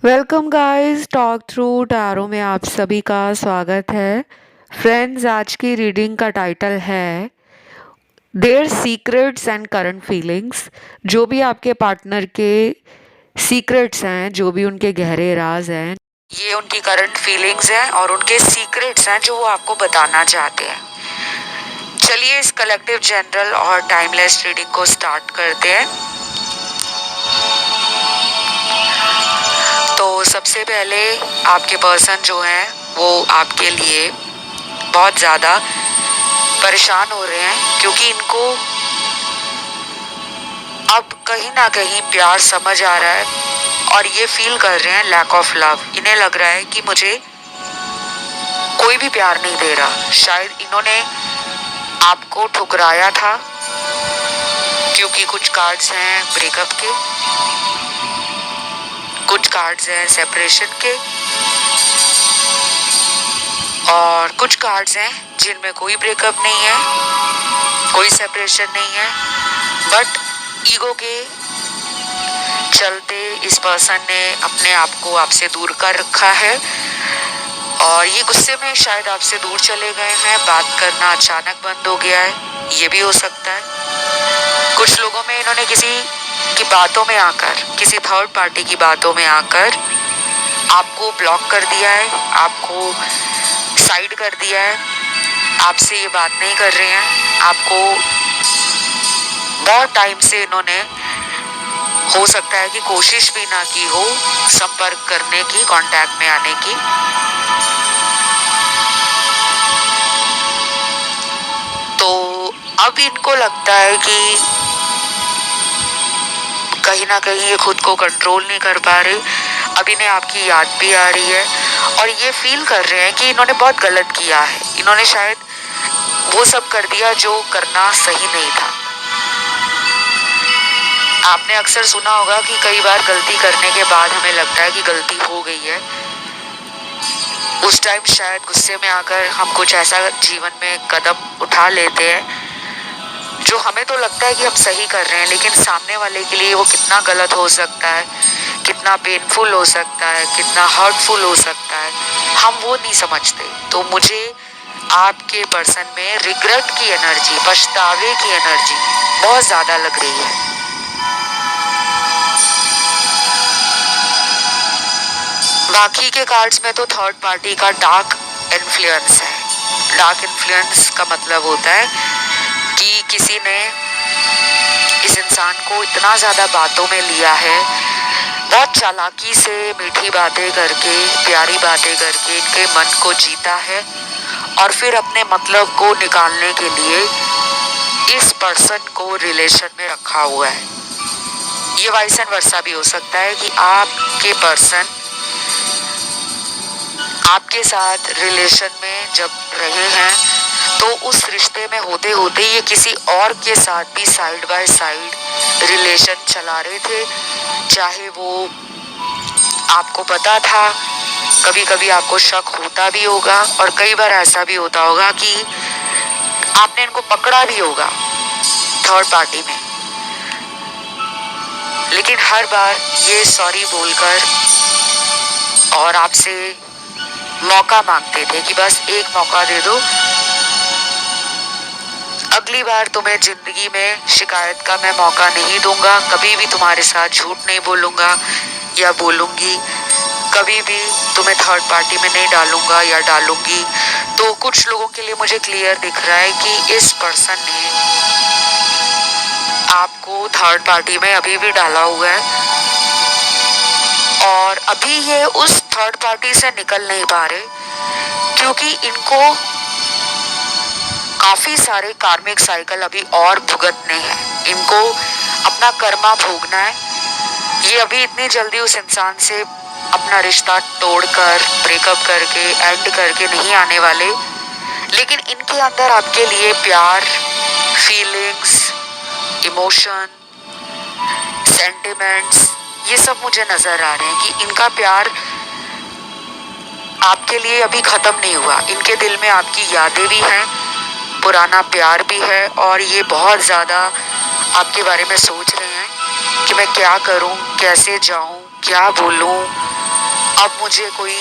Welcome guys, talk through tarot में आप सभी का स्वागत है। फ्रेंड्स, आज की रीडिंग का टाइटल है their secrets and current feelings. जो भी आपके पार्टनर के सीक्रेट्स हैं, जो भी उनके गहरे राज हैं, ये उनकी करंट फीलिंग्स हैं और उनके सीक्रेट्स हैं जो वो आपको बताना चाहते हैं। चलिए इस कलेक्टिव जनरल और टाइमलेस रीडिंग को स्टार्ट करते हैं। तो सबसे पहले आपके पर्सन जो हैं वो आपके लिए बहुत ज़्यादा परेशान हो रहे हैं, क्योंकि इनको अब कहीं ना कहीं प्यार समझ आ रहा है और ये फील कर रहे हैं लैक ऑफ लव। इन्हें लग रहा है कि मुझे कोई भी प्यार नहीं दे रहा। शायद इन्होंने आपको ठुकराया था, क्योंकि कुछ कार्ड्स हैं ब्रेकअप के, कुछ कार्ड्स हैं सेपरेशन के और कुछ कार्ड्स हैं जिनमें कोई ब्रेकअप नहीं है, कोई सेपरेशन नहीं है, बट ईगो के चलते इस पर्सन ने अपने आप को आपसे दूर कर रखा है और ये गुस्से में शायद आपसे दूर चले गए हैं। बात करना अचानक बंद हो गया है, ये भी हो सकता है। कुछ लोगों में इन्होंने किसी की बातों में आकर, किसी थर्ड पार्टी की बातों में आकर आपको ब्लॉक कर दिया है, आपको साइड कर दिया है, आपसे ये बात नहीं कर रहे हैं। आपको बहुत टाइम से इन्होंने हो सकता है कि कोशिश भी ना की हो संपर्क करने की, कांटेक्ट में आने की। तो अब इनको लगता है कि कहीं ना कहीं ये खुद को कंट्रोल नहीं कर पा रहे। अब इन्हें आपकी याद भी आ रही है और ये फील कर रहे हैं कि इन्होंने बहुत गलत किया है। इन्होंने शायद वो सब कर दिया जो करना सही नहीं था। आपने अक्सर सुना होगा कि कई बार गलती करने के बाद हमें लगता है कि गलती हो गई है। उस टाइम शायद गुस्से में आकर हम कुछ ऐसा जीवन में कदम उठा लेते हैं जो हमें तो लगता है कि हम सही कर रहे हैं, लेकिन सामने वाले के लिए वो कितना गलत हो सकता है, कितना पेनफुल हो सकता है, कितना हर्टफुल हो सकता है, हम वो नहीं समझते। तो मुझे आपके पर्सन में रिग्रेट की एनर्जी, पछतावे की एनर्जी बहुत ज़्यादा लग रही है। बाकी के कार्ड्स में तो थर्ड पार्टी का डार्क इन्फ्लुएंस है। डार्क इन्फ्लुएंस का मतलब होता है कि किसी ने इस इंसान को इतना ज़्यादा बातों में लिया है, बहुत चालाकी से मीठी बातें करके, प्यारी बातें करके इनके मन को जीता है और फिर अपने मतलब को निकालने के लिए इस पर्सन को रिलेशन में रखा हुआ है। ये वाइस एंड वर्सा भी हो सकता है कि आपके पर्सन आपके साथ रिलेशन में जब रहे हैं तो उस रिश्ते में होते होते ये किसी और के साथ भी साइड बाय साइड रिलेशन चला रहे थे। चाहे वो आपको पता था, कभी कभी आपको शक होता भी होगा और कई बार ऐसा भी होता होगा कि आपने इनको पकड़ा भी होगा थर्ड पार्टी में, लेकिन हर बार ये सॉरी बोलकर और आपसे मौका मांगते थे कि बस एक मौका दे दो, अगली बार तुम्हें जिंदगी में शिकायत का मैं मौका नहीं दूंगा, कभी भी तुम्हारे साथ झूठ नहीं बोलूंगा या बोलूंगी, कभी भी तुम्हें थर्ड पार्टी में नहीं डालूंगा या डालूंगी। तो कुछ लोगों के लिए मुझे क्लियर दिख रहा है कि इस पर्सन ने आपको थर्ड पार्टी में अभी भी डाला हुआ है और अभी ये उस थर्ड पार्टी से निकल नहीं पा रहे, क्योंकि इनको काफी सारे कार्मिक साइकिल अभी और भुगतने हैं, इनको अपना कर्मा भोगना है। ये अभी इतनी जल्दी उस इंसान से अपना रिश्ता तोड़कर, ब्रेकअप करके, एंड करके नहीं आने वाले, लेकिन इनके अंदर आपके लिए प्यार, फीलिंग्स, इमोशन, सेंटिमेंट्स, ये सब मुझे नजर आ रहे हैं कि इनका प्यार आपके लिए अभी खत्म नहीं हुआ। इनके दिल में आपकी यादें भी हैं, पुराना प्यार भी है और ये बहुत ज़्यादा आपके बारे में सोच रहे हैं कि मैं क्या करूं, कैसे जाऊं, क्या बोलूं, अब मुझे कोई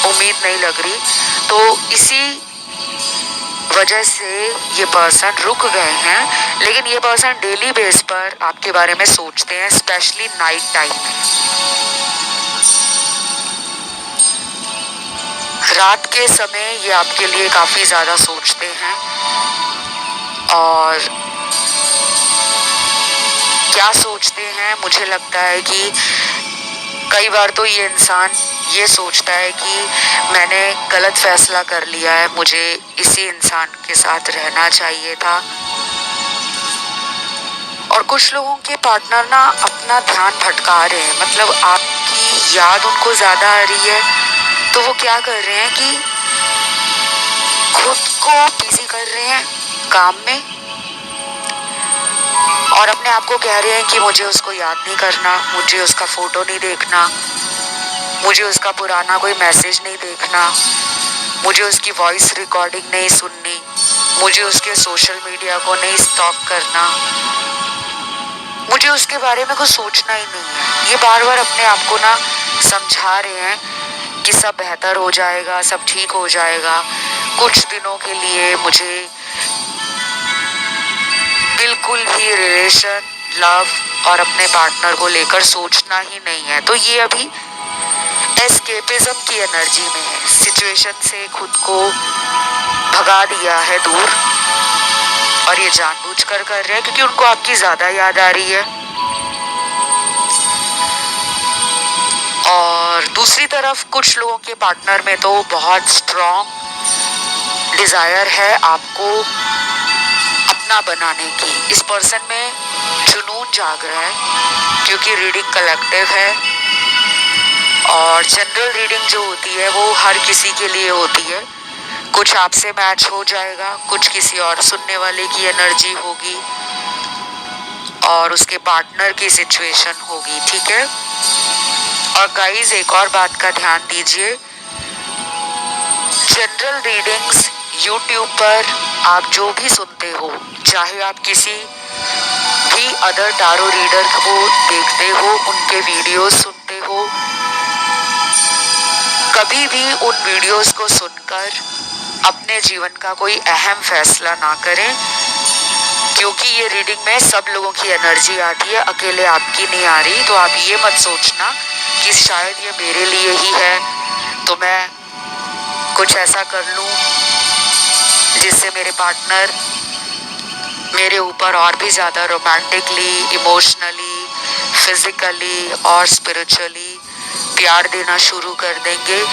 उम्मीद नहीं लग रही। तो इसी वजह से ये पर्सन रुक गए हैं। लेकिन ये पर्सन डेली बेस पर आपके बारे में सोचते हैं, स्पेशली नाइट टाइम में। रात के समय ये आपके लिए काफी ज्यादा सोचते हैं। और क्या सोचते हैं, मुझे लगता है कि कई बार तो ये इंसान ये सोचता है कि मैंने गलत फैसला कर लिया है, मुझे इसी इंसान के साथ रहना चाहिए था। और कुछ लोगों के पार्टनर ना अपना ध्यान भटका रहे हैं, मतलब आपकी याद उनको ज्यादा आ रही है, तो वो क्या कर रहे हैं कि खुद को बिजी कर रहे हैं काम में और अपने आप को कह रहे हैं कि मुझे उसको याद नहीं करना, मुझे उसका फोटो नहीं देखना, मुझे उसका पुराना कोई मैसेज नहीं देखना, मुझे उसकी वॉइस रिकॉर्डिंग नहीं सुननी, मुझे उसके सोशल मीडिया को नहीं स्टॉक करना, मुझे उसके बारे में कुछ सोचना ही नहीं है। ये बार बार अपने आप को ना समझा रहे हैं कि सब बेहतर हो जाएगा, सब ठीक हो जाएगा, कुछ दिनों के लिए मुझे बिल्कुल भी रिलेशन, लव और अपने पार्टनर को लेकर सोचना ही नहीं है। तो ये अभी एस्केपिज्म की एनर्जी में है, सिचुएशन से खुद को भगा दिया है दूर, और ये जानबूझकर कर रहे हैं क्योंकि उनको आपकी ज्यादा याद आ रही है। और दूसरी तरफ कुछ लोगों के पार्टनर में तो बहुत स्ट्रॉन्ग डिजायर है आपको अपना बनाने की। इस पर्सन में जुनून जाग रहा है क्योंकि रीडिंग कलेक्टिव है और जनरल रीडिंग जो होती है वो हर किसी के लिए होती है। कुछ आपसे मैच हो जाएगा, कुछ किसी और सुनने वाले की एनर्जी होगी और उसके पार्टनर की सिचुएशन होगी, ठीक है। और गाइस एक और बात का ध्यान दीजिए, जनरल रीडिंग्स यूट्यूब पर आप जो भी सुनते हो, चाहे आप किसी भी अदर टारो रीडर को देखते हो, उनके वीडियोस सुनते हो, कभी भी उन वीडियोस को सुनकर अपने जीवन का कोई अहम फैसला ना करें, क्योंकि ये रीडिंग में सब लोगों की एनर्जी आती है, अकेले आपकी नहीं आ रही। तो आप ये मत सोचना कि शायद ये मेरे लिए ही है तो मैं कुछ ऐसा कर लूं जिससे मेरे पार्टनर मेरे ऊपर और भी ज़्यादा रोमांटिकली, इमोशनली, फिजिकली और स्पिरिचुअली प्यार देना शुरू कर देंगे।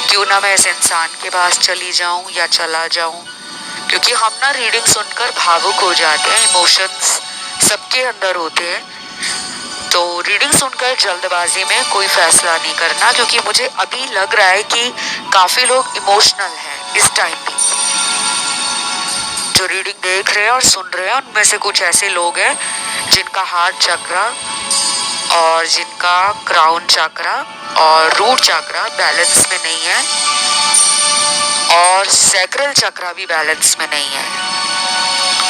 क्यों ना मैं इस इंसान के पास चली जाऊं या चला जाऊं, क्योंकि हम ना रीडिंग सुनकर भावुक हो जाते हैं, इमोशंस सबके अंदर होते हैं। तो रीडिंग सुनकर जल्दबाजी में कोई फैसला नहीं करना, क्योंकि मुझे अभी लग रहा है कि काफ़ी लोग इमोशनल हैं इस टाइम पे। जो रीडिंग देख रहे हैं और सुन रहे हैं उनमें से कुछ ऐसे लोग हैं जिनका हार्ट चक्रा और जिनका क्राउन चक्रा और रूट चक्रा बैलेंस में नहीं है और सैक्रल चक्रा भी बैलेंस में नहीं है।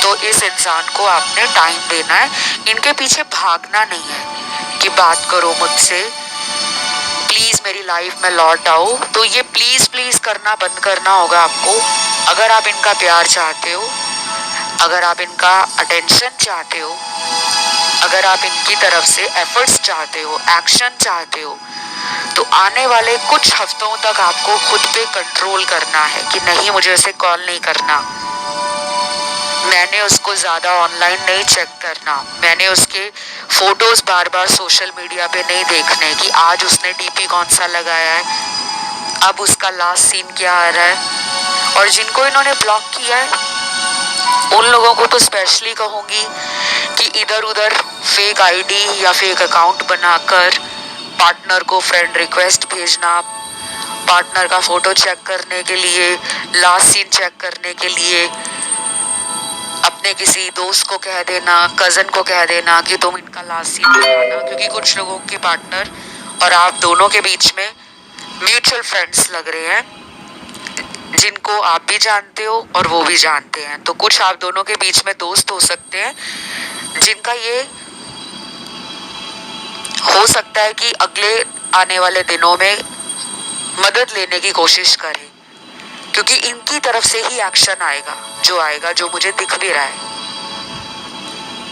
तो इस इंसान को आपने टाइम देना है, इनके पीछे भागना नहीं है कि बात करो मुझसे, प्लीज मेरी लाइफ में लौट आओ। तो ये प्लीज प्लीज करना बंद करना होगा आपको। अगर आप इनका प्यार चाहते हो, अगर आप इनका अटेंशन चाहते हो, अगर आप इनकी तरफ से एफर्ट्स चाहते हो, एक्शन चाहते हो, तो आने वाले कुछ हफ्तों तक आपको खुद पे कंट्रोल करना है कि नहीं, मुझे उसे कॉल नहीं करना, मैंने उसको ज़्यादा ऑनलाइन नहीं चेक करना, मैंने उसके फोटोज़ बार बार सोशल मीडिया पे नहीं देखने कि आज उसने डीपी कौन सा लगाया है, अब उसका लास्ट सीन क्या आ रहा है। और जिनको इन्होंने ब्लॉक किया है उन लोगों को तो स्पेशली कहूँगी कि इधर उधर फेक आईडी या फेक अकाउंट बनाकर पार्टनर को फ्रेंड रिक्वेस्ट भेजना, पार्टनर का फोटो चेक करने के लिए, लास्ट सीन चेक करने के लिए अपने किसी दोस्त को कह देना, कज़न को कह देना कि तुम इनका लास्ट सीन दिखाना, क्योंकि कुछ लोगों के पार्टनर और आप दोनों के बीच में म्यूचुअल फ्रेंड्स लग रहे हैं, जिनको आप भी जानते हो और वो भी जानते हैं। तो कुछ आप दोनों के बीच में दोस्त हो सकते हैं जिनका ये हो सकता है कि अगले आने वाले दिनों में मदद लेने की कोशिश करें, क्योंकि इनकी तरफ से ही एक्शन आएगा जो मुझे दिख भी रहा है।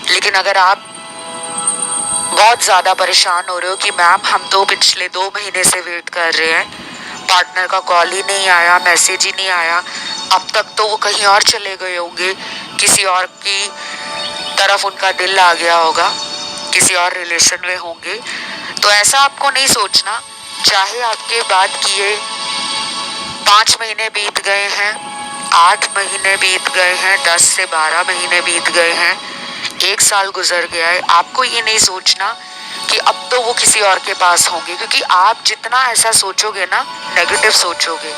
लेकिन अगर आप बहुत ज्यादा परेशान हो रहे हो कि मैम हम तो पिछले 2 महीने से वेट कर रहे हैं, पार्टनर का कॉल ही नहीं आया, मैसेज ही नहीं आया, अब तक तो वो कहीं और चले गए होंगे, किसी और की तरफ उनका दिल आ गया होगा, किसी और रिलेशन में होंगे, तो ऐसा आपको नहीं सोचना। चाहे आपके बात किए 5 महीने बीत गए हैं, 8 महीने बीत गए हैं, 10 से 12 महीने बीत गए हैं, 1 साल गुजर गया है, आपको ये नहीं सोचना कि अब तो वो किसी और के पास होंगे, क्योंकि आप जितना ऐसा सोचोगे ना, नेगेटिव सोचोगे,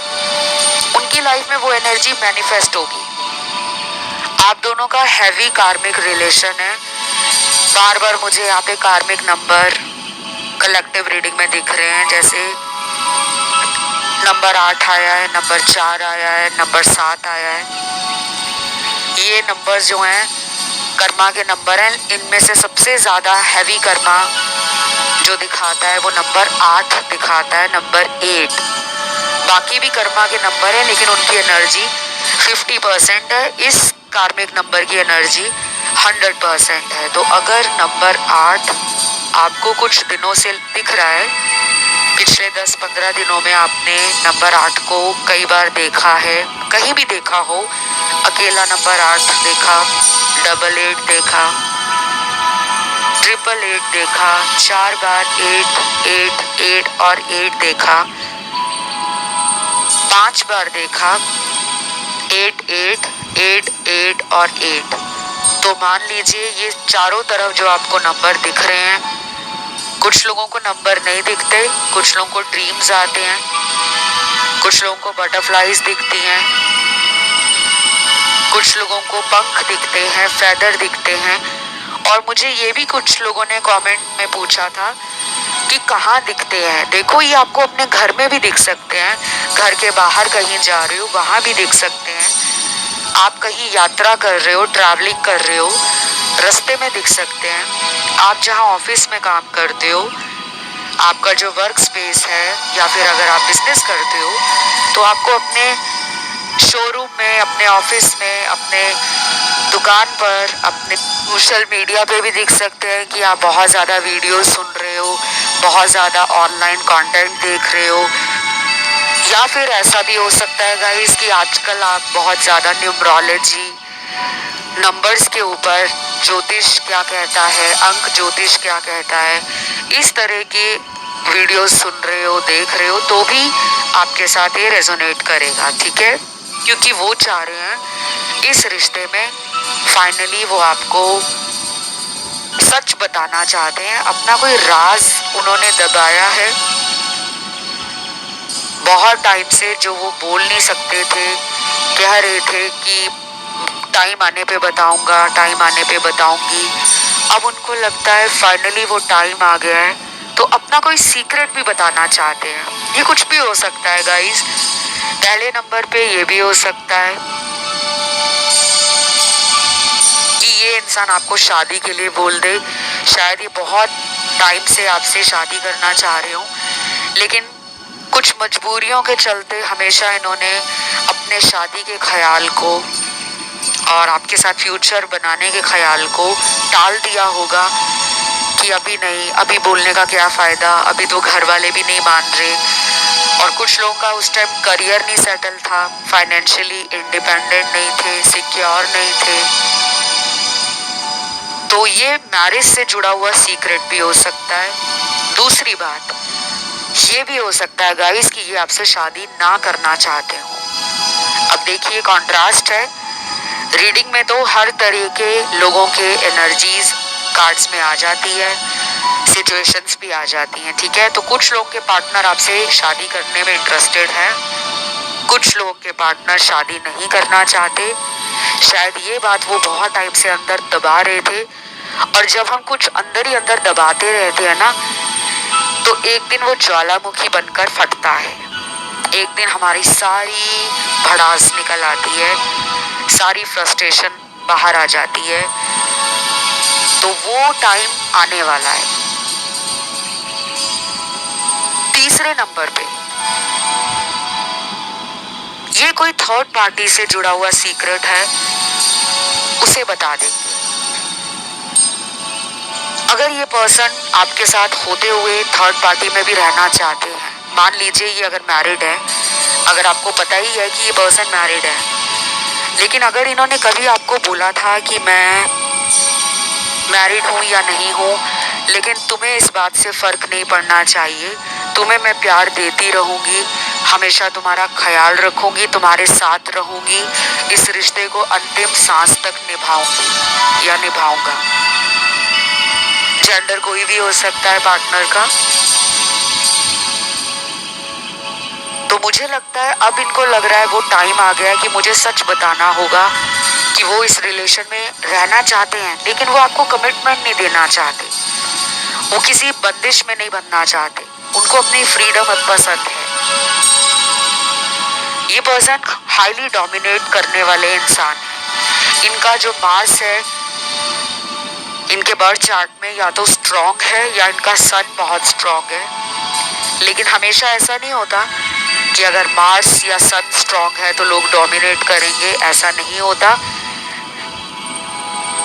उनकी लाइफ में वो एनर्जी मैनिफेस्ट होगी। आप दोनों का हैवी कार्मिक रिलेशन है। बार बार मुझे यहाँ पे कार्मिक नंबर कलेक्टिव रीडिंग में दिख रहे हैं, जैसे नंबर 8 आया है, नंबर 4 आया है, नंबर 7 आया है। ये नंबर जो हैं कर्मा के नंबर हैं। इनमें से सबसे ज़्यादा हैवी कर्मा जो दिखाता है वो नंबर 8 दिखाता है, नंबर 8। बाकी भी कर्मा के नंबर हैं, लेकिन उनकी एनर्जी 50% है। इस कार्मिक नंबर की एनर्जी 100% है। तो अगर नंबर 8 आपको कुछ दिनों से दिख रहा है, पिछले 10-15 दिनों में आपने नंबर 8 को कई बार देखा है, कहीं भी देखा हो, अकेला नंबर 8 देखा, 88 देखा, 888 देखा, 4 बार 8, 8, 8 और 8 देखा, 5 बार देखा, 8, 8, 8, 8 और 8। तो मान लीजिए ये चारों तरफ जो आपको नंबर दिख रहे हैं, कुछ लोगों को नंबर नहीं दिखते, कुछ लोगों को ड्रीम्स आते हैं, कुछ लोगों को बटरफ्लाईज दिखती हैं, कुछ लोगों को पंख दिखते हैं, फेदर दिखते हैं। और मुझे ये भी कुछ लोगों ने कमेंट में पूछा था कि कहाँ दिखते हैं। देखो, ये आपको अपने घर में भी दिख सकते हैं, घर के बाहर कहीं जा रहे हो वहाँ भी दिख सकते हैं, आप कहीं यात्रा कर रहे हो, ट्रैवलिंग कर रहे हो, रास्ते में दिख सकते हैं, आप जहाँ ऑफिस में काम करते हो, आपका जो वर्क स्पेस है, या फिर अगर आप बिजनेस करते हो तो आपको अपने शोरूम में, अपने ऑफिस में, अपने दुकान पर, अपने सोशल मीडिया पे भी दिख सकते हैं कि आप बहुत ज़्यादा वीडियो सुन रहे हो, बहुत ज़्यादा ऑनलाइन कंटेंट देख रहे हो। या फिर ऐसा भी हो सकता है गाइस कि आजकल आप बहुत ज़्यादा न्यूमरोलॉजी, नंबर्स के ऊपर, ज्योतिष क्या कहता है, अंक ज्योतिष क्या कहता है, इस तरह के वीडियोस सुन रहे हो, देख रहे हो, तो भी आपके साथ ये रेजोनेट करेगा, ठीक है? क्योंकि वो चाह रहे हैं इस रिश्ते में फाइनली वो आपको सच बताना चाहते हैं। अपना कोई राज उन्होंने दबाया है बहुत टाइम से, जो वो बोल नहीं सकते थे, कह रहे थे कि टाइम आने पे बताऊंगा, टाइम आने पे बताऊंगी। अब उनको लगता है फाइनली वो टाइम आ गया है, तो अपना कोई सीक्रेट भी बताना चाहते हैं। ये कुछ भी हो सकता है गाइस। पहले नंबर पे ये भी हो सकता है कि ये इंसान आपको शादी के लिए बोल दे। शायद ये बहुत टाइम से आपसे शादी करना चाह रहे हो, लेकिन कुछ मजबूरियों के चलते हमेशा इन्होंने अपने शादी के ख्याल को और आपके साथ फ्यूचर बनाने के ख्याल को टाल दिया होगा कि अभी नहीं, अभी बोलने का क्या फ़ायदा, अभी तो घर वाले भी नहीं मान रहे। और कुछ लोगों का उस टाइम करियर नहीं सेटल था, फाइनेंशियली इंडिपेंडेंट नहीं थे, सिक्योर नहीं थे। तो ये मैरिज से जुड़ा हुआ सीक्रेट भी हो सकता है। दूसरी बात ये भी हो सकता है गाइस कि ये आपसे शादी ना करना चाहते हो। अब देखिए, कॉन्ट्रास्ट है रीडिंग में, तो हर तरह के लोगों के एनर्जीज कार्ड्स में आ जाती है, सिचुएशंस भी आ जाती हैं, ठीक है? तो कुछ लोग के पार्टनर आपसे शादी करने में इंटरेस्टेड हैं, कुछ लोग के पार्टनर शादी नहीं करना चाहते। शायद ये बात वो बहुत टाइम से अंदर दबा रहे थे, और जब हम कुछ अंदर ही अंदर दबाते रहते हैं ना, तो एक दिन वो ज्वालामुखी बनकर फटता है। एक दिन हमारी सारी भड़ास निकल आती है, सारी फ्रस्ट्रेशन बाहर आ जाती है। तो वो टाइम आने वाला है। तीसरे नंबर पे ये कोई थर्ड पार्टी से जुड़ा हुआ सीक्रेट है, उसे बता देंगे। अगर ये पर्सन आपके साथ होते हुए थर्ड पार्टी में भी रहना चाहते हैं, मान लीजिए ये अगर मैरिड है, अगर आपको पता ही है कि ये पर्सन मैरिड है, लेकिन अगर इन्होंने कभी आपको बोला था कि मैं मैरिड हूँ या नहीं हूँ, लेकिन तुम्हें इस बात से फर्क नहीं पड़ना चाहिए, तुम्हें मैं प्यार देती रहूंगी, हमेशा तुम्हारा ख्याल रखूंगी, तुम्हारे साथ रहूंगी, इस रिश्ते को अंतिम सांस तक निभाऊंगी या निभाऊंगा। जेंडर कोई भी हो सकता है पार्टनर का। तो मुझे लगता है अब इनको लग रहा है वो टाइम आ गया है कि मुझे सच बताना होगा कि वो इस रिलेशन में रहना चाहते हैं, लेकिन वो आपको कमिटमेंट नहीं देना चाहते, वो किसी बंदिश में नहीं बनना चाहते, उनको अपनी फ्रीडम पसंद है। ये पर्सन हाईली डोमिनेट करने वाले इंसान है। इनका जो मार्स है इनके बर्थ चार्ट में या तो स्ट्रॉन्ग है या इनका सन बहुत स्ट्रॉन्ग है, लेकिन हमेशा ऐसा नहीं होता कि अगर मार्स या सन स्ट्रॉन्ग है तो लोग डोमिनेट करेंगे, ऐसा नहीं होता।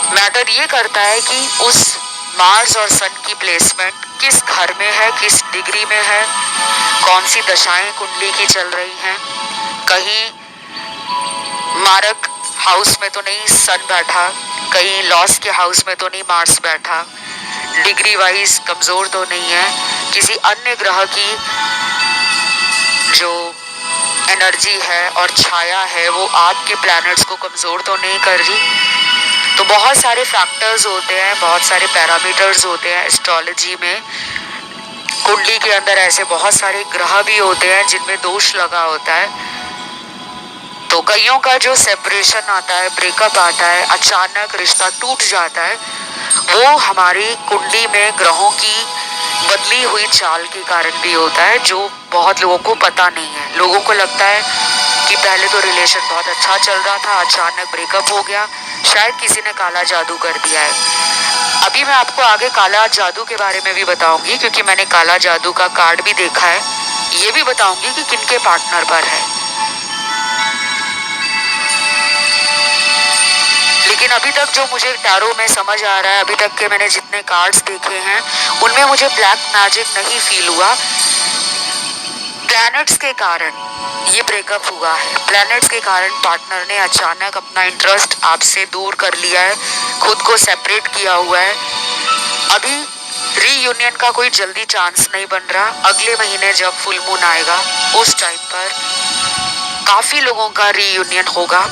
मैटर ये करता है कि उस मार्स और सन की प्लेसमेंट किस घर में है, किस डिग्री में है, कौन सी दशाएं कुंडली की चल रही हैं। कहीं मारक हाउस में तो नहीं सन बैठा, कहीं लॉस के हाउस में तो नहीं मार्स बैठा, डिग्री वाइज कमजोर तो नहीं है, किसी अन्य ग्रह की जो एनर्जी है और छाया है वो आपके प्लैनेट्स को कमजोर तो नहीं कर रही। तो बहुत सारे फैक्टर्स होते हैं, बहुत सारे पैरामीटर्स होते हैं एस्ट्रोलॉजी में। कुंडली के अंदर ऐसे बहुत सारे ग्रह भी होते हैं जिनमें दोष लगा होता है। तो कईयों का जो सेपरेशन आता है, ब्रेकअप आता है, अचानक रिश्ता टूट जाता है, वो हमारी कुंडली में ग्रहों की बदली हुई चाल के कारण भी होता है, जो बहुत लोगों को पता नहीं है। लोगों को लगता है कि पहले तो रिलेशन बहुत अच्छा चल रहा था, अचानक ब्रेकअप हो गया, शायद किसी ने काला जादू कर दिया है। अभी मैं आपको आगे काला जादू के बारे में भी बताऊंगी, क्योंकि मैंने काला जादू का कार्ड भी देखा है। ये भी बताऊंगी कि किनके पार्टनर पर है। लेकिन अभी तक जो मुझे टैरो में समझ आ रहा है, अभी तक के मैंने जितने कार्ड्स देखे हैं उनमें मुझे ब्लैक मैजिक नहीं फील हुआ। प्लैनेट्स के कारण ये ब्रेकअप हुआ है। प्लैनेट्स के कारण पार्टनर ने अचानक अपना इंटरेस्ट आपसे दूर कर लिया है, खुद को सेपरेट किया हुआ है। अभी रीयूनियन का कोई जल्दी चांस नहीं बन रहा। अगले महीने जब फुल मून आएगा उस टाइम पर काफी लोगों का रीयूनियन होगा।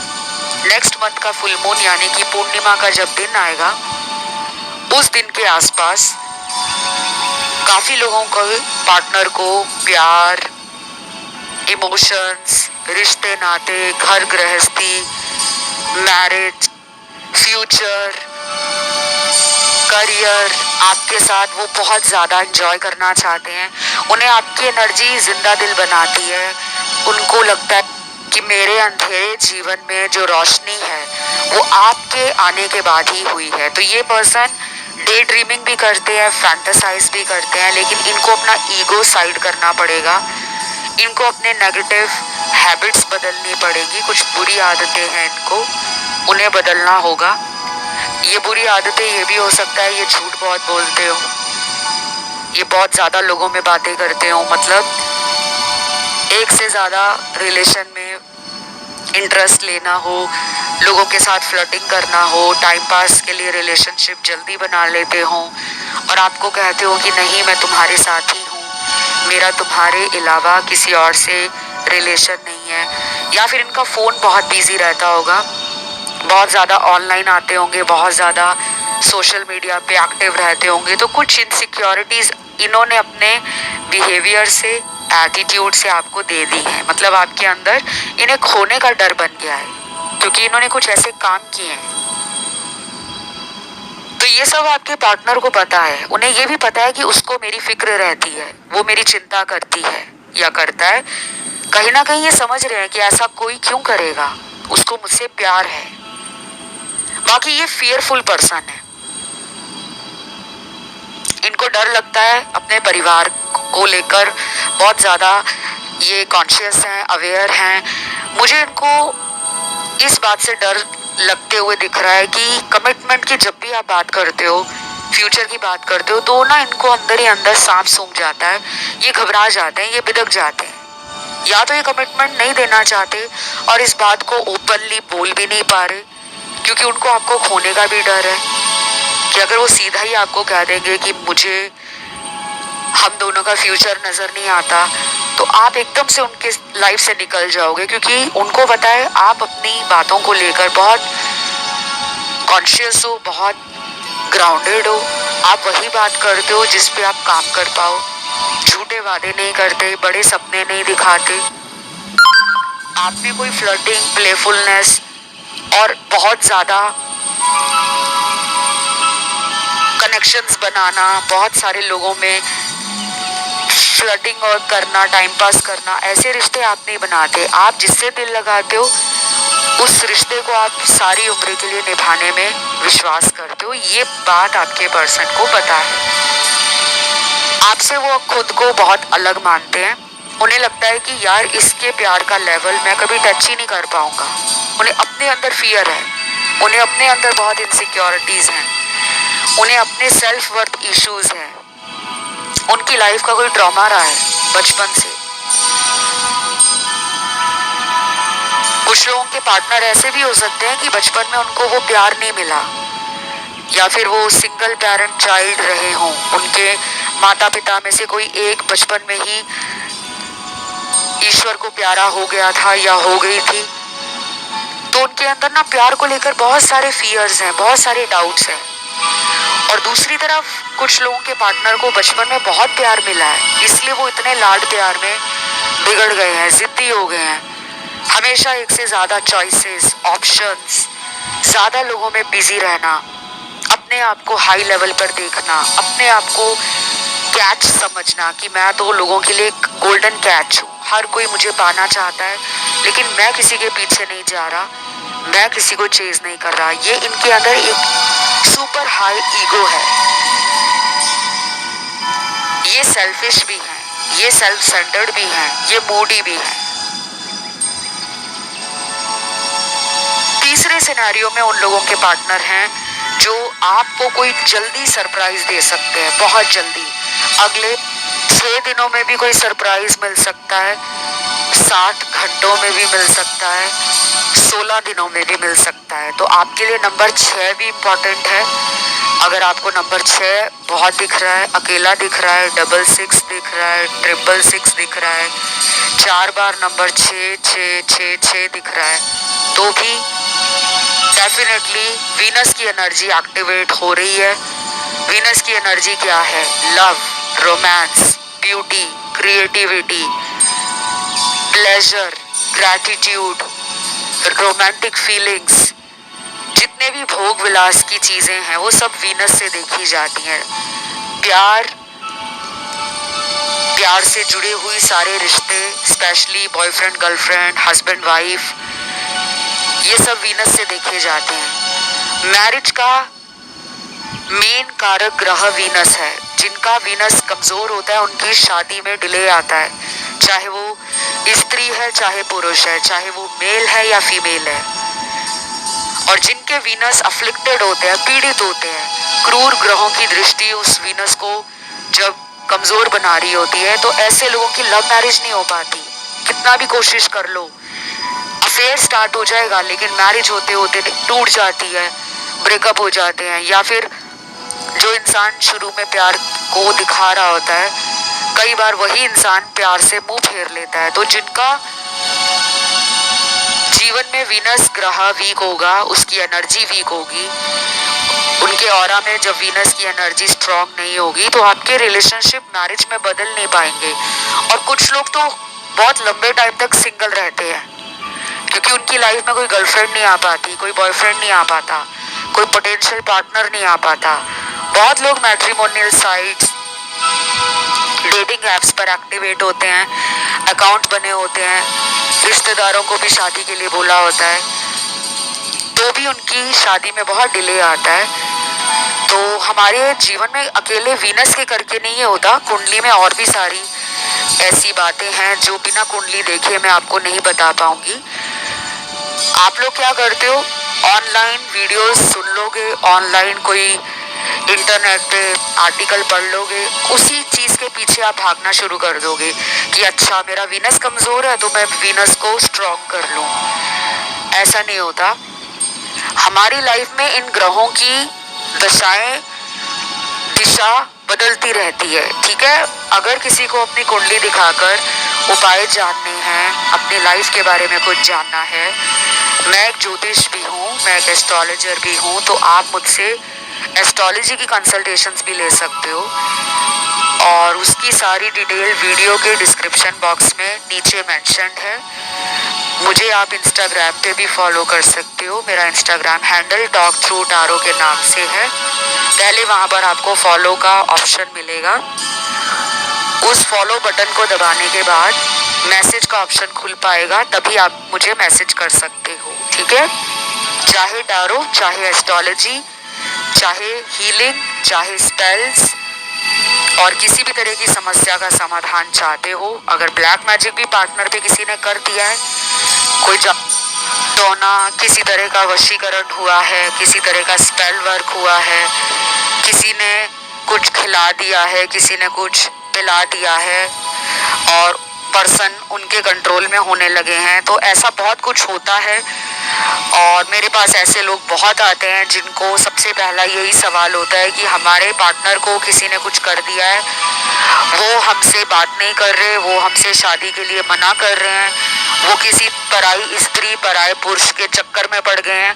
नेक्स्ट मंथ का फुल मून यानी कि पूर्णिमा का जब दिन आएगा उस दिन के आसपास काफी लोगों को पार्टनर को प्यार, इमोशंस, रिश्ते नाते, घर गृहस्थी, मैरिज, फ्यूचर, करियर, आपके साथ वो बहुत ज़्यादा एंजॉय करना चाहते हैं। उन्हें आपकी एनर्जी जिंदा दिल बनाती है। उनको लगता है कि मेरे अंधेरे जीवन में जो रोशनी है वो आपके आने के बाद ही हुई है। तो ये पर्सन डे ड्रीमिंग भी करते हैं, फैंटासाइज भी करते हैं, लेकिन इनको अपना ईगो साइड करना पड़ेगा। इनको अपने नेगेटिव हैबिट्स बदलनी पड़ेगी। कुछ बुरी आदतें हैं इनको, उन्हें बदलना होगा। ये बुरी आदतें ये भी हो सकता है ये झूठ बहुत बोलते हो, ये बहुत ज़्यादा लोगों में बातें करते हो, मतलब एक से ज़्यादा रिलेशन में इंटरेस्ट लेना हो, लोगों के साथ फ्लर्टिंग करना हो, टाइम पास के लिए रिलेशनशिप जल्दी बना लेते हो और आपको कहते हो कि नहीं मैं तुम्हारे साथ ही हूँ, मेरा तुम्हारे अलावा किसी और से रिलेशन नहीं है। या फिर इनका फ़ोन बहुत बिजी रहता होगा, बहुत ज़्यादा ऑनलाइन आते होंगे, बहुत ज़्यादा सोशल मीडिया पे एक्टिव रहते होंगे। तो कुछ इनसिक्योरिटीज़ इन्होंने अपने बिहेवियर से, एटीट्यूड से आपको दे दी है। मतलब आपके अंदर इन्हें खोने का डर बन गया है क्योंकि इन्होंने कुछ ऐसे काम किए हैं। तो ये सब आपके पार्टनर को पता है। उन्हें ये भी पता है कि उसको मेरी फिक्र रहती है, वो मेरी चिंता करती है या करता है। कहीं ना कहीं ये समझ रहे हैं कि ऐसा कोई क्यों करेगा, उसको मुझसे प्यार है। बाकी ये फियरफुल पर्सन है। इनको डर लगता है अपने परिवार को लेकर, बहुत ज़्यादा ये कॉन्शियस हैं, अवेयर हैं। मुझे इनको इस बात से डर लगते हुए दिख रहा है कि कमिटमेंट की जब भी आप बात करते हो, फ्यूचर की बात करते हो, तो ना इनको अंदर ही अंदर सांप सूंघ जाता है, ये घबरा जाते हैं, ये बिदक जाते हैं। या तो ये कमिटमेंट नहीं देना चाहते और इस बात को ओपनली बोल भी नहीं पा रहे, क्योंकि उनको आपको खोने का भी डर है कि अगर वो सीधा ही आपको कह देंगे कि मुझे हम दोनों का फ्यूचर नज़र नहीं आता, तो आप एकदम से उनके लाइफ से निकल जाओगे, क्योंकि उनको पता है आप अपनी बातों को लेकर बहुत कॉन्शियस हो, बहुत ग्राउंडेड हो। आप वही बात करते हो जिस पे आप काम कर पाओ, झूठे वादे नहीं करते, बड़े सपने नहीं दिखाते। आप में कोई फ्लर्टिंग, प्लेफुलनेस और बहुत ज़्यादा कनेक्शंस बनाना, बहुत सारे लोगों में फ्लर्टिंग और करना, टाइम पास करना, ऐसे रिश्ते आप नहीं बनाते। आप जिससे दिल लगाते हो उस रिश्ते को आप सारी उम्र के लिए निभाने में विश्वास करते हो। ये बात आपके पर्सन को पता है। आपसे वो खुद को बहुत अलग मानते हैं। उन्हें लगता है कि यार इसके प्यार का लेवल मैं कभी टच ही नहीं कर पाऊंगा। उन्हें अपने अंदर फियर है, उन्हें अपने अंदर बहुत इनसिक्योरिटीज हैं, उन्हें अपने सेल्फ वर्थ इश्यूज हैं, उनकी लाइफ का कोई ट्रॉमा रहा है बचपन से। कुछ लोगों के पार्टनर ऐसे भी हो सकते हैं कि बचपन में उनको वो प्यार नहीं मिला, या फिर वो सिंगल पेरेंट चाइल्ड रहे हों, उनके माता पिता में से कोई एक बचपन में ही ईश्वर को प्यारा हो गया था या हो गई थी, तो उनके अंदर ना प्यार को लेकर बहुत सारे फियर्स हैं, बहुत सारे डाउट्स हैं। और दूसरी तरफ कुछ लोगों के पार्टनर को बचपन में बहुत प्यार मिला है, इसलिए वो इतने लाड प्यार में बिगड़ गए हैं, जिद्दी हो गए हैं। हमेशा एक से ज़्यादा चॉइसेस, ऑप्शंस, ज़्यादा लोगों में बिजी रहना, अपने आप को हाई लेवल पर देखना, अपने आप को कैच समझना कि मैं तो लोगों के लिए गोल्डन कैच हूँ, हर कोई मुझे पाना चाहता है, लेकिन मैं किसी के पीछे नहीं जा रहा, मैं किसी को चेज नहीं कर रहा। ये इनके अंदर एक सुपर हाई ईगो है। ये सेल्फिश भी हैं, ये सेल्फ सेंटर्ड भी हैं, ये मूडी भी हैं। तीसरे सिनेरियो में उन लोगों के पार्टनर हैं जो आपको कोई जल्दी सरप्राइज दे सकते हैं, बहुत जल्दी। अगले 6 दिनों में भी कोई सरप्राइज मिल सकता है, 60 घंटों में भी मिल सकता है, 16 दिनों में भी मिल सकता है। तो आपके लिए नंबर 6 भी इम्पॉर्टेंट है। अगर आपको नंबर 6 बहुत दिख रहा है, अकेला दिख रहा है, 66 दिख रहा है, 666 दिख रहा है, 4 बार नंबर 6 6 6 6 दिख रहा है, तो भी डेफिनेटली वीनस की एनर्जी एक्टिवेट हो रही है। वीनस की एनर्जी क्या है? Love, romance, beauty, creativity, pleasure, gratitude, romantic feelings, जितने भी भोग विलास की चीजें हैं वो सब वीनस से देखी जाती हैं। प्यार, प्यार से जुड़े हुए सारे रिश्ते, specially boyfriend girlfriend, husband wife, ये सब वीनस से देखे जाते हैं। मैरिज का मेन कारक ग्रह वीनस है। जिनका वीनस कमजोर होता है उनकी शादी में डिले आता है, चाहे वो स्त्री है चाहे पुरुष है, चाहे वो मेल है या फीमेल है। और जिनके वीनस अफ्लिक्टेड होते हैं, पीड़ित होते हैं, क्रूर ग्रहों की दृष्टि उस वीनस को जब कमजोर बना रही होती है, तो ऐसे लोगों की लव मैरिज नहीं हो पाती। कितना भी कोशिश कर लो, अफेयर स्टार्ट हो जाएगा लेकिन मैरिज होते होते टूट जाती है, ब्रेकअप हो जाते हैं। या फिर जो इंसान शुरू में प्यार को दिखा रहा होता है, कई बार वही इंसान प्यार से मुंह फेर लेता है। तो जिनका जीवन में वीनस ग्रह वीक होगा, उसकी एनर्जी वीक होगी, उनके ऑरा में जब वीनस की एनर्जी स्ट्रांग नहीं होगी, तो आपके रिलेशनशिप मैरिज में बदल नहीं पाएंगे। और कुछ लोग तो बहुत लंबे टाइम तक सिंगल रहते हैं, क्योंकि उनकी लाइफ में कोई गर्लफ्रेंड नहीं आ पाती, कोई बॉयफ्रेंड नहीं आ पाता, कोई पोटेंशियल पार्टनर नहीं आ पाता। बहुत लोग मैट्रिमोनियल साइट्स, डेटिंग ऐप्स पर एक्टिवेट होते हैं, अकाउंट बने होते हैं, रिश्तेदारों को भी शादी के लिए बोला होता है, तो भी उनकी शादी में बहुत डिले आता है। तो हमारे जीवन में अकेले वीनस के करके नहीं होता, कुंडली में और भी सारी ऐसी बातें हैं जो बिना कुंडली देखे मैं आपको नहीं बता पाऊंगी। आप लोग क्या करते हो, ऑनलाइन वीडियोस सुन लोगे, ऑनलाइन कोई इंटरनेट पे आर्टिकल पढ़ लोगे, उसी चीज़ के पीछे आप भागना शुरू कर दोगे कि अच्छा मेरा वीनस कमज़ोर है तो मैं वीनस को स्ट्रॉन्ग कर लूँ। ऐसा नहीं होता। हमारी लाइफ में इन ग्रहों की दशाएं दिशा बदलती रहती है, ठीक है। अगर किसी को अपनी कुंडली दिखाकर उपाय जानने हैं, अपनी लाइफ के बारे में कुछ जानना है, मैं एक ज्योतिष भी हूँ, मैं एक एस्ट्रोलॉजर भी हूँ, तो आप मुझसे एस्ट्रोलॉजी की कंसल्टेशंस भी ले सकते हो और उसकी सारी डिटेल वीडियो के डिस्क्रिप्शन बॉक्स में नीचे मेंशन्ड है। मुझे आप इंस्टाग्राम पे भी फॉलो कर सकते हो, मेरा Instagram handle talk through tarot के नाम से है। पहले वहाँ पर आपको फॉलो का ऑप्शन मिलेगा, उस फॉलो बटन को दबाने के बाद मैसेज का ऑप्शन खुल पाएगा, तभी आप मुझे मैसेज कर सकते हो, ठीक है। चाहे टारो, चाहे एस्ट्रोलॉजी, चाहे हीलिंग, चाहे स्पेल्स और किसी भी तरह की समस्या का समाधान चाहते हो। अगर ब्लैक मैजिक भी पार्टनर पे किसी ने कर दिया है, कोई टोना, किसी तरह का वशीकरण हुआ है, किसी तरह का स्पेल वर्क हुआ है, किसी ने कुछ खिला दिया है, किसी ने कुछ पिला दिया है और पर्सन उनके कंट्रोल में होने लगे हैं, तो ऐसा बहुत कुछ होता है। और मेरे पास ऐसे लोग बहुत आते हैं जिनको सबसे पहला यही सवाल होता है कि हमारे पार्टनर को किसी ने कुछ कर दिया है, वो हमसे बात नहीं कर रहे, वो हमसे शादी के लिए मना कर रहे हैं, वो किसी पराई स्त्री, पराए पुरुष के चक्कर में पड़ गए हैं।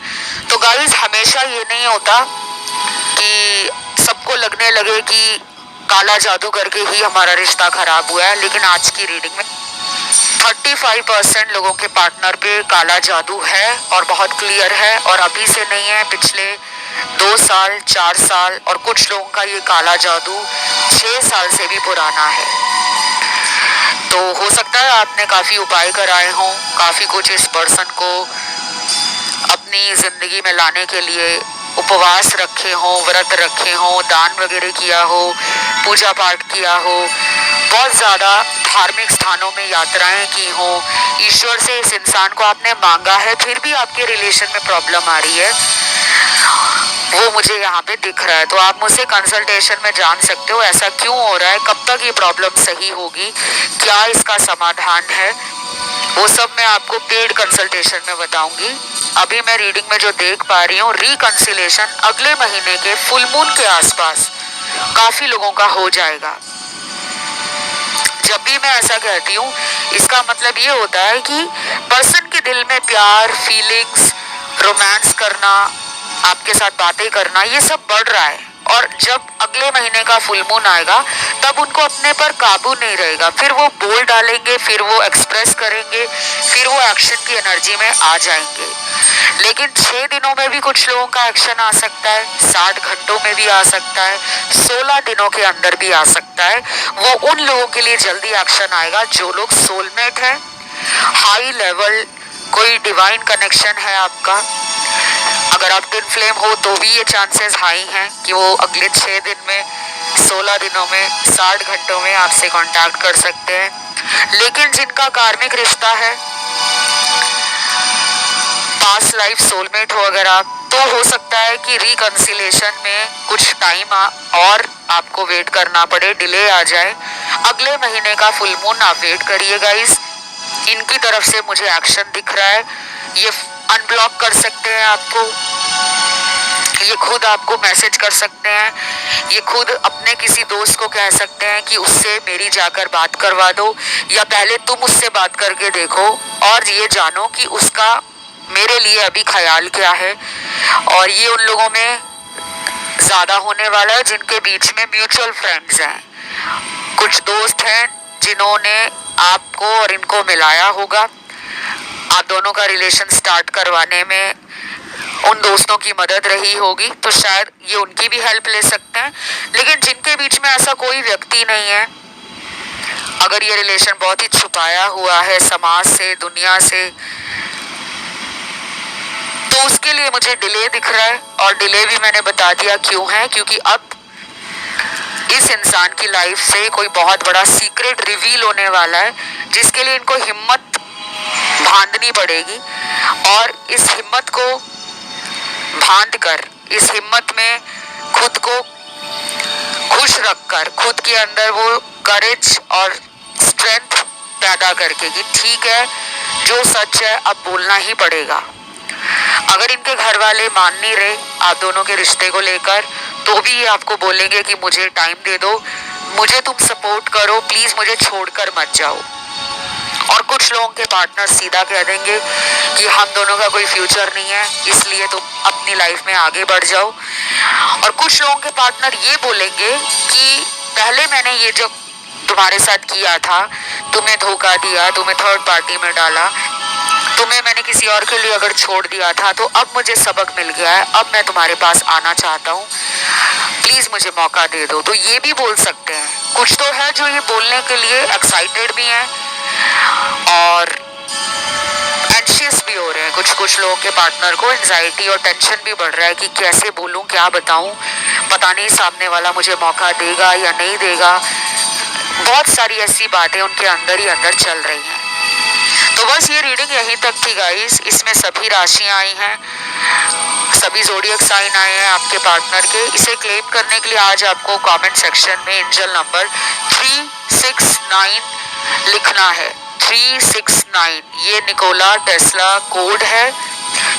तो गाइस, हमेशा ये नहीं होता कि सबको लगने लगे कि काला जादू करके ही हमारा रिश्ता खराब हुआ है, लेकिन आज की रीडिंग में 35% लोगों के पार्टनर पे काला जादू है और बहुत क्लियर है, और अभी से नहीं है, पिछले 2 साल, 4 साल और कुछ लोगों का ये काला जादू 6 साल से भी पुराना है। तो हो सकता है आपने काफ़ी उपाय कराए हों, काफ़ी कुछ इस पर्सन को अपनी ज़िंदगी में लाने के लिए उपवास रखे हों, व्रत रखे हों, दान वगैरह किया हो, पूजा पाठ किया हो, बहुत ज़्यादा धार्मिक स्थानों में यात्राएं की हो, ईश्वर से इस इंसान को आपने मांगा है, फिर भी आपके रिलेशन में प्रॉब्लम आ रही है, वो मुझे यहाँ पे दिख रहा है। तो आप मुझसे कंसल्टेशन में जान सकते हो ऐसा क्यों हो रहा है, कब तक ये प्रॉब्लम सही होगी, क्या इसका समाधान है, वो सब मैं आपको पेड कंसल्टेशन में बताऊंगी। अभी मैं रीडिंग में जो देख पा रही हूँ, रिकंसिलेशन अगले महीने के फुल मून के आसपास काफी लोगों का हो जाएगा। जब भी मैं ऐसा कहती हूँ, इसका मतलब ये होता है कि पर्सन के दिल में प्यार, फीलिंग्स, रोमांस करना, आपके साथ बातें करना, ये सब बढ़ रहा है। और जब अगले महीने का फुल मून आएगा, तब उनको अपने पर काबू नहीं रहेगा, फिर वो बोल डालेंगे, फिर वो एक्सप्रेस करेंगे, फिर वो एक्शन की एनर्जी में आ जाएंगे। लेकिन 6 दिनों में भी कुछ लोगों का एक्शन आ सकता है, 60 घंटों में भी आ सकता है, 16 दिनों के अंदर भी आ सकता है। वो उन लोगों के लिए जल्दी एक्शन आएगा जो लोग सोलमेट है, हाई लेवल कोई डिवाइन कनेक्शन है आपका। अगर आप ट्विन फ्लेम हो तो भी ये चांसेस हाई हैं कि वो अगले 6 दिन में, 16 दिनों में, 60 घंटों में आपसे कांटेक्ट कर सकते हैं। लेकिन जिनका कार्मिक रिश्ता है, पास्ट लाइफ सोलमेट हो अगर आप, तो हो सकता है कि रिकंसिलेशन में कुछ टाइम और आपको वेट करना पड़े, डिले आ जाए। अगले महीने का फुल मून आप वेट करिए गाइस। इनकी तरफ से मुझे एक्शन दिख रहा है, ये अनब्लॉक कर सकते हैं आपको, ये खुद आपको मैसेज कर सकते हैं, ये खुद अपने किसी दोस्त को कह सकते हैं कि उससे मेरी जाकर बात करवा दो, या पहले तुम उससे बात करके देखो और ये जानो कि उसका मेरे लिए अभी ख्याल क्या है। और ये उन लोगों में ज़्यादा होने वाला है जिनके बीच में म्यूचुअल फ्रेंड्स हैं, कुछ दोस्त हैं जिन्होंने आपको और इनको मिलाया होगा। आप दोनों का रिलेशन स्टार्ट करवाने में उन दोस्तों की मदद रही होगी, तो शायद ये उनकी भी हेल्प ले सकते हैं। लेकिन जिनके बीच में ऐसा कोई व्यक्ति नहीं है, अगर ये रिलेशन बहुत ही छुपाया हुआ है समाज से, दुनिया से, तो उसके लिए मुझे डिले दिख रहा है, और डिले भी मैंने बता दिया क्यों है, क्योंकि अब इस इंसान की लाइफ से कोई बहुत बड़ा सीक्रेट रिवील होने वाला है, जिसके लिए इनको हिम्मत बांधनी पड़ेगी। और इस हिम्मत को बांध कर, इस हिम्मत में खुद को खुश रखकर, खुद के अंदर वो करेज और स्ट्रेंथ पैदा करके कि ठीक है, जो सच है अब बोलना ही पड़ेगा। अगर इनके घर वाले मान नहीं रहे आप दोनों के रिश्ते को लेकर, तो भी ये आपको बोलेंगे कि मुझे टाइम दे दो, मुझे तुम सपोर्ट करो, प्लीज मुझे छोड़कर मत जाओ। और कुछ लोगों के पार्टनर सीधा कह देंगे कि हम दोनों का कोई फ्यूचर नहीं है, इसलिए तुम अपनी लाइफ में आगे बढ़ जाओ। और कुछ लोगों के पार्टनर ये बोलेंगे कि पहले मैंने ये जब तुम्हारे साथ किया था, तुम्हें धोखा दिया, तुम्हें थर्ड पार्टी में डाला, तुम्हें मैंने किसी और के लिए अगर छोड़ दिया था, तो अब मुझे सबक मिल गया है, अब मैं तुम्हारे पास आना चाहता हूँ, प्लीज मुझे मौका दे दो। तो ये भी बोल सकते हैं। कुछ तो है जो ये बोलने के लिए एक्साइटेड भी हैं और एंशियस भी हो रहे हैं। कुछ लोगों के पार्टनर को एंजाइटी और टेंशन भी बढ़ रहा है कि कैसे बोलूं, क्या बताऊं, पता नहीं सामने वाला मुझे मौका देगा या नहीं देगा। बहुत सारी ऐसी बातें उनके अंदर ही अंदर चल रही हैं। तो बस ये रीडिंग यहीं तक थी गाइस। इसमें सभी राशियां आई हैं, सभी ज़ोडिएक साइन आए हैं आपके पार्टनर के। इसे क्लेम करने के लिए आज आपको कमेंट सेक्शन में एंजल नंबर 369 लिखना है। 369 ये निकोला टेस्ला कोड है,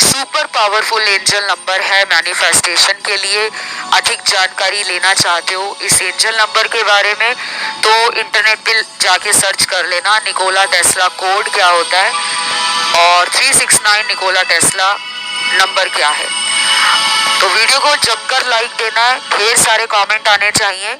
सुपर पावरफुल एंजल नंबर है मैनिफेस्टेशन के लिए। अधिक जानकारी लेना चाहते हो इस एंजल नंबर के बारे में, तो इंटरनेट पे जाके सर्च कर लेना निकोला टेस्ला कोड क्या होता है और 369 निकोला टेस्ला नंबर क्या है। तो वीडियो को जमकर लाइक देना है, ढेर सारे कमेंट आने चाहिए।